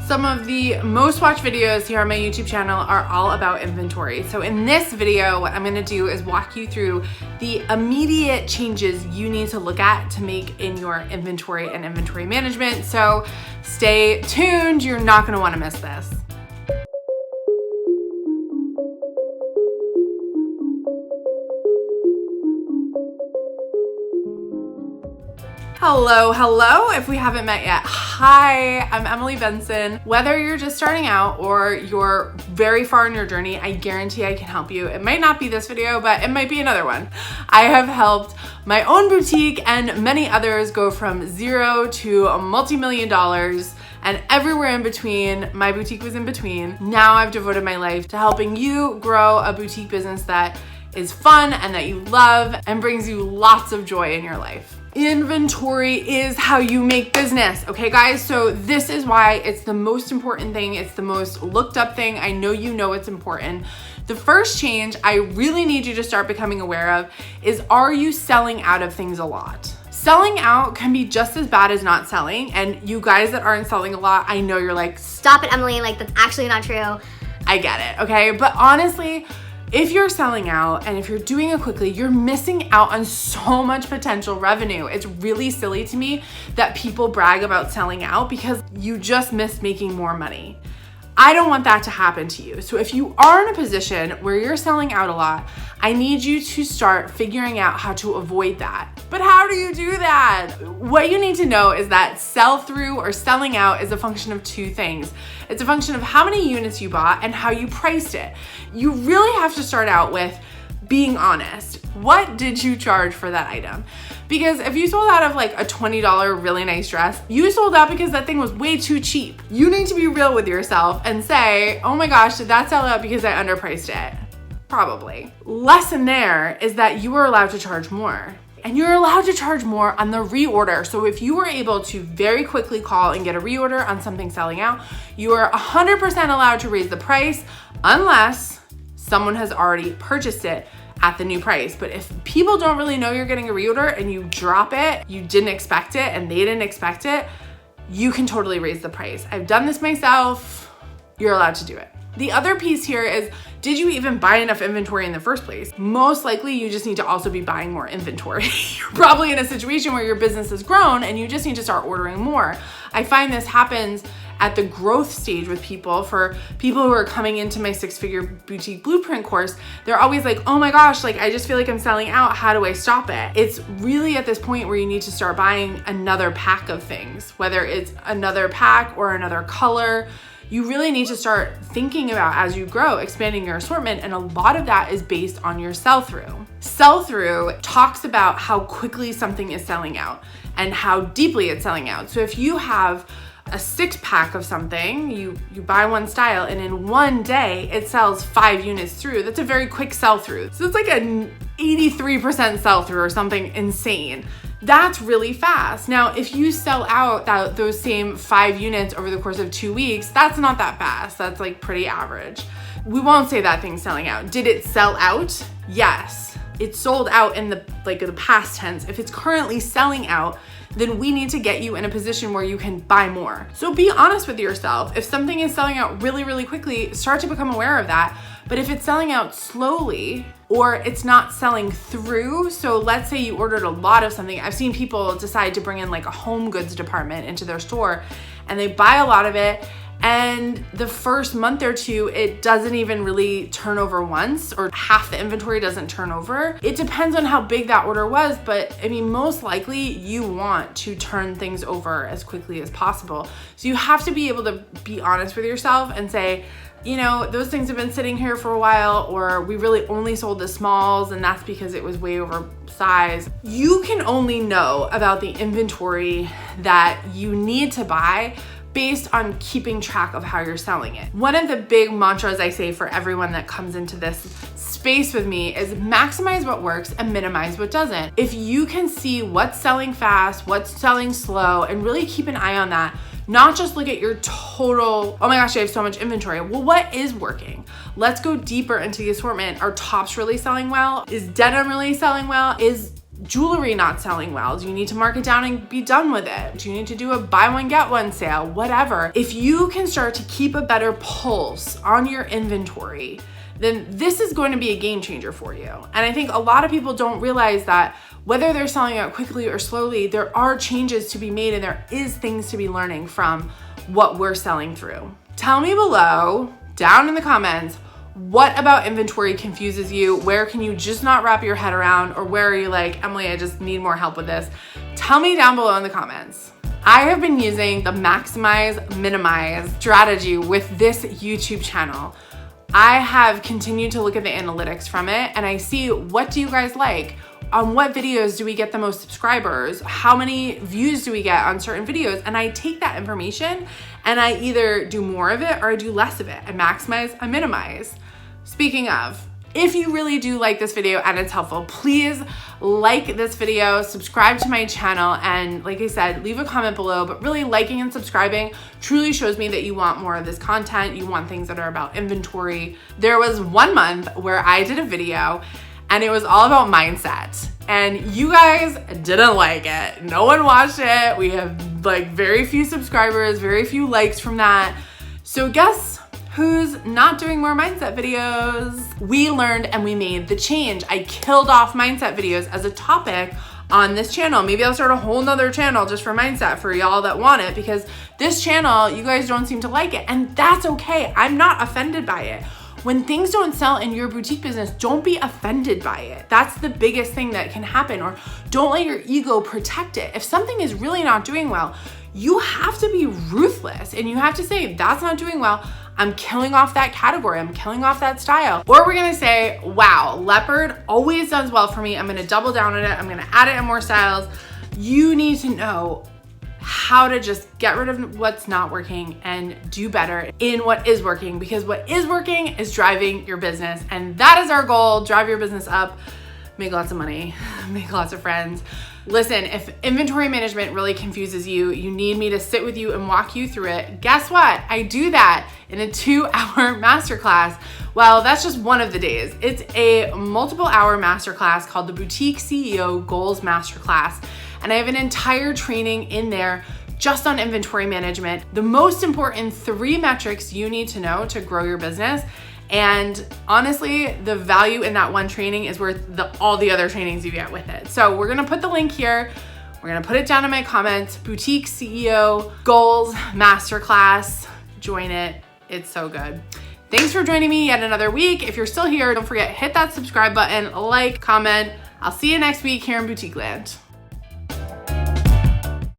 Some of the most watched videos here on my YouTube channel are all about inventory. So in this video, what I'm gonna do is walk you through the immediate changes you need to look at to make in your inventory and inventory management. So stay tuned, you're not gonna wanna miss this. Hello, if we haven't met yet. Hi, I'm Emily Benson. Whether you're just starting out or you're very far in your journey, I guarantee I can help you. It might not be this video, but it might be another one. I have helped my own boutique and many others go from zero to a multi-million dollars and everywhere in between. My boutique was in between. Now I've devoted my life to helping you grow a boutique business that is fun and that you love and brings you lots of joy in your life. Inventory is how you make business, okay guys? So this is why it's the most important thing. It's the most looked up thing. I know you know it's important. The first change I really need you to start becoming aware of is, are you selling out of things a lot? Selling out can be just as bad as not selling. And you guys that aren't selling a lot, I know you're like, stop it, Emily, like that's actually not true. I get it, okay? But honestly, if you're selling out and if you're doing it quickly, you're missing out on so much potential revenue. It's really silly to me that people brag about selling out because you just missed making more money. I don't want that to happen to you. So if you are in a position where you're selling out a lot, I need you to start figuring out how to avoid that. But how do you do that? What you need to know is that sell-through or selling out is a function of two things. It's a function of how many units you bought and how you priced it. You really have to start out with being honest. What did you charge for that item? Because if you sold out of like a $20 really nice dress, you sold out because that thing was way too cheap. You need to be real with yourself and say, oh my gosh, did that sell out because I underpriced it? Probably. Lesson there is that you are allowed to charge more. And you're allowed to charge more on the reorder. So if you were able to very quickly call and get a reorder on something selling out, you are 100% allowed to raise the price unless someone has already purchased it at the new price. But if people don't really know you're getting a reorder and you drop it, you didn't expect it and they didn't expect it, you can totally raise the price. I've done this myself. You're allowed to do it. The other piece here is, did you even buy enough inventory in the first place? Most likely you just need to also be buying more inventory. You're probably in a situation where your business has grown and you just need to start ordering more. I find this happens at the growth stage with people. For people who are coming into my 6-figure boutique blueprint course, they're always like, oh my gosh, like I just feel like I'm selling out. How do I stop it? It's really at this point where you need to start buying another pack of things, whether it's another pack or another color. You really need to start thinking about, as you grow, expanding your assortment, and a lot of that is based on your sell-through. Sell-through talks about how quickly something is selling out and how deeply it's selling out. So if you have a 6-pack of something, you buy one style and in one day it sells 5 units through, that's a very quick sell-through. So it's like an 83% sell-through or something insane. That's really fast. Now, if you sell out those same 5 units over the course of 2 weeks, that's not that fast. That's like pretty average. We won't say that thing's selling out. Did it sell out? Yes. It sold out in the past tense. If it's currently selling out, then we need to get you in a position where you can buy more. So be honest with yourself. If something is selling out really, really quickly, start to become aware of that. But if it's selling out slowly or it's not selling through, so let's say you ordered a lot of something. I've seen people decide to bring in like a home goods department into their store and they buy a lot of it, and the first month or two, it doesn't even really turn over once, or half the inventory doesn't turn over. It depends on how big that order was, but I mean, most likely you want to turn things over as quickly as possible. So you have to be able to be honest with yourself and say, you know, those things have been sitting here for a while, or we really only sold the smalls and that's because it was way oversized. You can only know about the inventory that you need to buy based on keeping track of how you're selling it. One of the big mantras I say for everyone that comes into this space with me is maximize what works and minimize what doesn't. If you can see what's selling fast, what's selling slow, and really keep an eye on that, not just look at your total, oh my gosh, I have so much inventory. Well, what is working? Let's go deeper into the assortment. Are tops really selling well? Is denim really selling well? Is jewelry not selling well? Do you need to mark it down and be done with it? Do you need to do a buy one, get one sale? Whatever. If you can start to keep a better pulse on your inventory, then this is going to be a game changer for you. And I think a lot of people don't realize that whether they're selling out quickly or slowly, there are changes to be made and there is things to be learning from what we're selling through. Tell me below, down in the comments, what about inventory confuses you? Where can you just not wrap your head around? Or where are you like, Emily, I just need more help with this? Tell me down below in the comments. I have been using the maximize, minimize strategy with this YouTube channel. I have continued to look at the analytics from it and I see, what do you guys like? On what videos do we get the most subscribers? How many views do we get on certain videos? And I take that information and I either do more of it or I do less of it. I maximize, I minimize. Speaking of, if you really do like this video and it's helpful, please like this video, subscribe to my channel, and like I said, leave a comment below. But really, liking and subscribing truly shows me that you want more of this content. You want things that are about inventory. There was 1 month where I did a video and it was all about mindset. And you guys didn't like it. No one watched it. We have like very few subscribers, very few likes from that. So guess who's not doing more mindset videos? We learned and we made the change. I killed off mindset videos as a topic on this channel. Maybe I'll start a whole nother channel just for mindset for y'all that want it, because this channel, you guys don't seem to like it, and that's okay. I'm not offended by it. When things don't sell in your boutique business, don't be offended by it. That's the biggest thing that can happen. Or don't let your ego protect it. If something is really not doing well, you have to be ruthless and you have to say, that's not doing well. I'm killing off that category. I'm killing off that style. Or we're gonna say, wow, leopard always does well for me. I'm gonna double down on it. I'm gonna add it in more styles. You need to know how to just get rid of what's not working and do better in what is working, because what is working is driving your business. And that is our goal. Drive your business up, make lots of money, make lots of friends. Listen, if inventory management really confuses you, you need me to sit with you and walk you through it. Guess what? I do that in a 2-hour masterclass. Well, that's just one of the days. It's a multiple-hour masterclass called the Boutique CEO Goals Masterclass. And I have an entire training in there just on inventory management. The most important 3 metrics you need to know to grow your business. And honestly, the value in that one training is worth all the other trainings you get with it. So we're gonna put the link here. We're gonna put it down in my comments. Boutique CEO Goals Masterclass. Join it. It's so good. Thanks for joining me yet another week. If you're still here, don't forget, hit that subscribe button, like, comment. I'll see you next week here in Boutique Land.